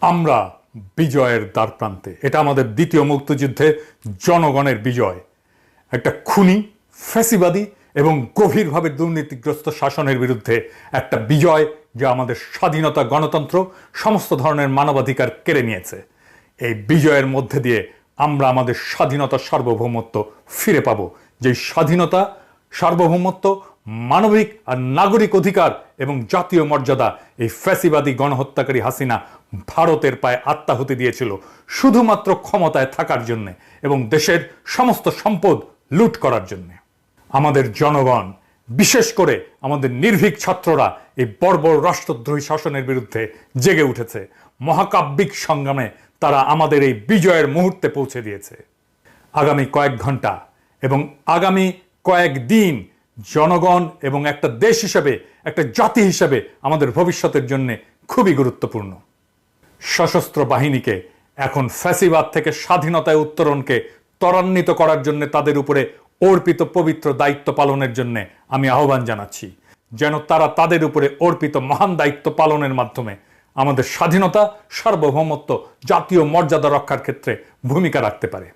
আমরা বিজয়ের দ্বারপ্রান্তে। এটা আমাদের দ্বিতীয় মুক্তিযুদ্ধে জনগণের বিজয়। একটা খুনি, ফ্যাসিবাদী এবং গভীরভাবে দুর্নীতিগ্রস্ত শাসনের বিরুদ্ধে একটা বিজয়, যা আমাদের স্বাধীনতা, গণতন্ত্র, সমস্ত ধরনের মানবাধিকার কেড়ে নিয়েছে। এই বিজয়ের মধ্যে দিয়ে আমরা আমাদের স্বাধীনতা, সার্বভৌমত্ব ফিরে পাব। যে স্বাধীনতা, সার্বভৌমত্ব, মানবিক আর নাগরিক অধিকার এবং জাতীয় মর্যাদা এই ফ্যাসিবাদী গণহত্যাকারী হাসিনা ভারতের পায়ে আত্মাহুতি দিয়েছিল শুধুমাত্র ক্ষমতায় থাকার জন্য এবং দেশের সমস্ত সম্পদ লুট করার জন্য। আমাদের জনগণ, বিশেষ করে আমাদের নির্ভীক ছাত্ররা এই বর্বর রাষ্ট্রদ্রোহী শাসনের বিরুদ্ধে জেগে উঠেছে। মহাকাব্যিক সংগ্রামে তারা আমাদের এই বিজয়ের মুহূর্তে পৌঁছে দিয়েছে। আগামী কয়েক ঘন্টা এবং আগামী কয়েক দিন জনগণ এবং একটা দেশ হিসেবে, একটা জাতি হিসেবে আমাদের ভবিষ্যতের জন্য খুবই গুরুত্বপূর্ণ। সশস্ত্র বাহিনীকে এখন ফ্যাসিবাদ থেকে স্বাধীনতায় উত্তরণকে ত্বরান্বিত করার জন্য তাদের উপরে অর্পিত পবিত্র দায়িত্ব পালনের জন্য আমি আহ্বান জানাচ্ছি, যেন তারা তাদের উপরে অর্পিত মহান দায়িত্ব পালনের মাধ্যমে আমাদের স্বাধীনতা, সার্বভৌমত্ব, জাতীয় মর্যাদা রক্ষার ক্ষেত্রে ভূমিকা রাখতে পারে।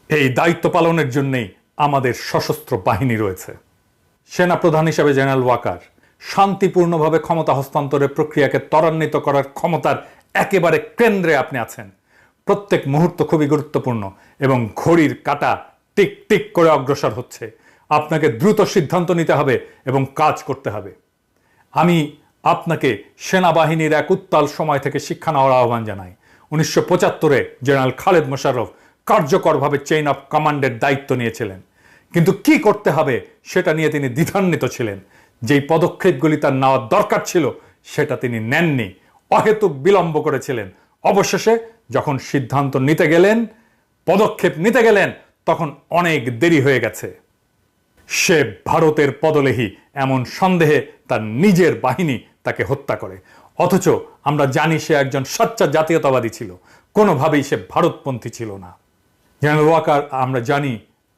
এই দায়িত্ব পালনের জন্যই আমাদের সশস্ত্র বাহিনী রয়েছে। সেনাপ্রধান হিসেবে জেনারেল ওয়াকার শান্তিপূর্ণভাবে ক্ষমতা হস্তান্তরের প্রক্রিয়াকে ত্বরান্বিত করার ক্ষমতার একেবারে কেন্দ্রে আপনি আছেন। প্রত্যেক মুহূর্ত খুবই গুরুত্বপূর্ণ এবং ঘড়ির কাঁটা টিক টিক করে অগ্রসর হচ্ছে। আপনাকে দ্রুত সিদ্ধান্ত নিতে হবে এবং কাজ করতে হবে। আমি আপনাকে সেনাবাহিনীর এক উত্তাল সময় থেকে শিক্ষা নেওয়ার আহ্বান জানাই। 1975-এ জেনারেল খালেদ মোশাররফ কার্যকরভাবে চেইন অফ কমান্ডের দায়িত্ব নিয়েছিলেন, কিন্তু কি করতে হবে সেটা নিয়ে তিনি দ্বিধান্বিত ছিলেন। যেই পদক্ষেপগুলি তার নেওয়ার দরকার ছিল সেটা তিনি নেননি, অহেতুক বিলম্ব করেছিলেন। অবশেষে যখন সিদ্ধান্ত নিতে গেলেন, পদক্ষেপ নিতে গেলেন, তখন অনেক দেরি হয়ে গেছে। সে ভারতের পদলেহী এমন সন্দেহে তার নিজের বাহিনী তাকে হত্যা করে। অথচ আমরা জানি সে একজন সচ্চা জাতীয়তাবাদী ছিল, কোনোভাবেই সে ভারতপন্থী ছিল না। জেনারেল ওয়াকার, আমরা জানি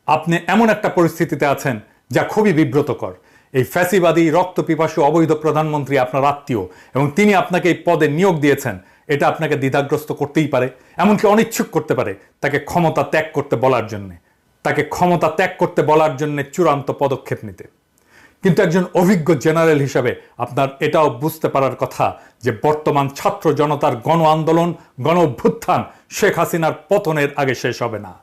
আপনি এমন একটা পরিস্থিতিতে আছেন যা খুবই বিব্রতকর। এই ফ্যাসিবাদী রক্তপিপাসু অবৈধ প্রধানমন্ত্রী আপনার আত্মীয় এবং তিনি আপনাকে এই পদে নিয়োগ দিয়েছেন। এটা আপনাকে দ্বিধাগ্রস্ত করতেই পারে, এমনকি অনিচ্ছুক করতে পারে তাকে ক্ষমতা ত্যাগ করতে বলার জন্যে, তাকে ক্ষমতা ত্যাগ করতে বলার জন্য চূড়ান্ত পদক্ষেপ নিতে। কিন্তু একজন অভিজ্ঞ জেনারেল হিসাবে আপনার এটাও বুঝতে পারার কথা যে বর্তমান ছাত্র জনতার গণ আন্দোলন, গণ অভ্যুত্থান শেখ হাসিনার পতনের আগে শেষ হবে না।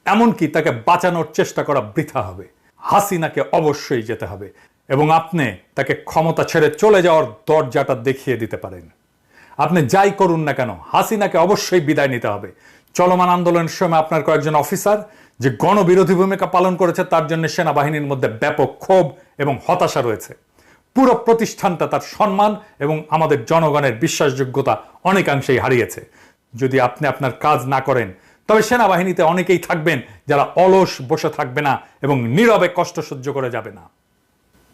এমনকি তাকে বাঁচানোর চেষ্টা করা বৃথা হবে। হাসিনাকে অবশ্যই যেতে হবে এবং আপনি তাকে ক্ষমতা ছেড়ে চলে যাওয়ার দরজাটা দেখিয়ে দিতে পারেন। আপনি যাই করুন না কেন, হাসিনাকে অবশ্যই বিদায় নিতে হবে। চলমান আন্দোলনের সময় আপনার কয়েকজন অফিসার যে গণবিরোধী ভূমিকা পালন করেছে, তার জন্য সেনাবাহিনীর মধ্যে ব্যাপক ক্ষোভ এবং হতাশা রয়েছে। পুরো প্রতিষ্ঠানটা তার সম্মান এবং আমাদের জনগণের বিশ্বাসযোগ্যতা অনেকাংশেই হারিয়েছে। যদি আপনি আপনার কাজ না করেন, তবে সেনাবাহিনীতে অনেকেই থাকবেন যারা অলস বসে থাকবে না এবং নীরবে কষ্ট সহ্য করে যাবে না।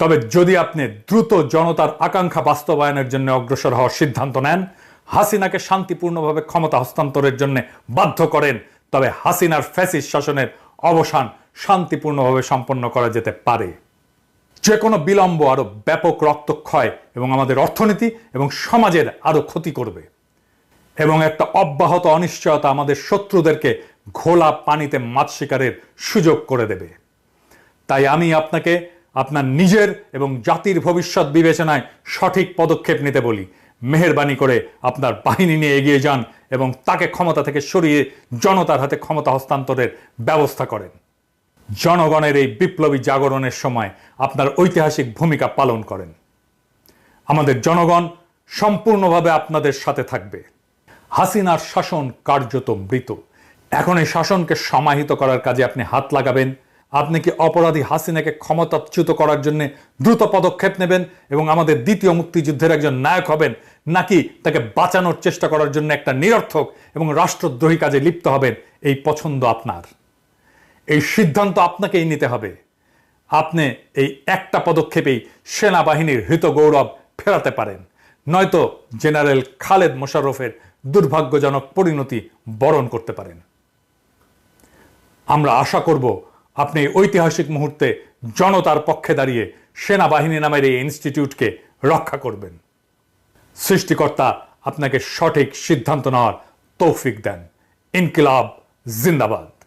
তবে যদি আপনি দ্রুত জনতার আকাঙ্ক্ষা বাস্তবায়নের জন্য অগ্রসর হওয়ার সিদ্ধান্ত নেন, হাসিনাকে শান্তিপূর্ণভাবে ক্ষমতা হস্তান্তরের জন্য বাধ্য করেন, তবে হাসিনার ফ্যাসিস্ট শাসনের অবসান শান্তিপূর্ণভাবে সম্পন্ন করা যেতে পারে। যে কোনো বিলম্ব আরো ব্যাপক রক্তক্ষয় এবং আমাদের অর্থনীতি এবং সমাজের আরো ক্ষতি করবে এবং একটা অব্যাহত অনিশ্চয়তা আমাদের শত্রুদেরকে ঘোলা পানিতে মাছ শিকারের সুযোগ করে দেবে। তাই আমি আপনাকে আপনার নিজের এবং জাতির ভবিষ্যৎ বিবেচনায় সঠিক পদক্ষেপ নিতে বলি। মেহেরবানি করে আপনার বাহিনী নিয়ে এগিয়ে যান এবং তাকে ক্ষমতা থেকে সরিয়ে জনতার হাতে ক্ষমতা হস্তান্তরের ব্যবস্থা করেন। জনগণের এই বিপ্লবী জাগরণের সময় আপনার ঐতিহাসিক ভূমিকা পালন করেন। আমাদের জনগণ সম্পূর্ণভাবে আপনাদের সাথে থাকবে। হাসিনার শাসন কার্যত মৃত। এখন এই শাসনকে সমাহিত করার কাজে আপনি হাত লাগাবেন। আপনি কি অপরাধী হাসিনাকে ক্ষমতাচ্যুত করার জন্য দ্রুত পদক্ষেপ নেবেন এবং আমাদের দ্বিতীয় মুক্তিযুদ্ধের একজন নায়ক হবেন, নাকি তাকে বাঁচানোর চেষ্টা করার জন্য একটা নিরর্থক এবং রাষ্ট্রদ্রোহী কাজে লিপ্ত হবেন? এই পছন্দ আপনার, এই সিদ্ধান্ত আপনাকেই নিতে হবে। আপনি এই একটা পদক্ষেপেই সেনাবাহিনীর হৃত গৌরব ফেরাতে পারেন, নয়তো জেনারেল খালেদ মোশাররফের দুর্ভাগ্যজনক পরিণতি বরণ করতে পারেন। আমরা আশা করব আপনি ঐতিহাসিক মুহূর্তে জনতার পক্ষে দাঁড়িয়ে সেনাবাহিনী নামের এই ইনস্টিটিউটকে রক্ষা করবেন। সৃষ্টিকর্তা আপনাকে সঠিক সিদ্ধান্ত নেওয়ার তৌফিক দেন। ইনকিলাব জিন্দাবাদ।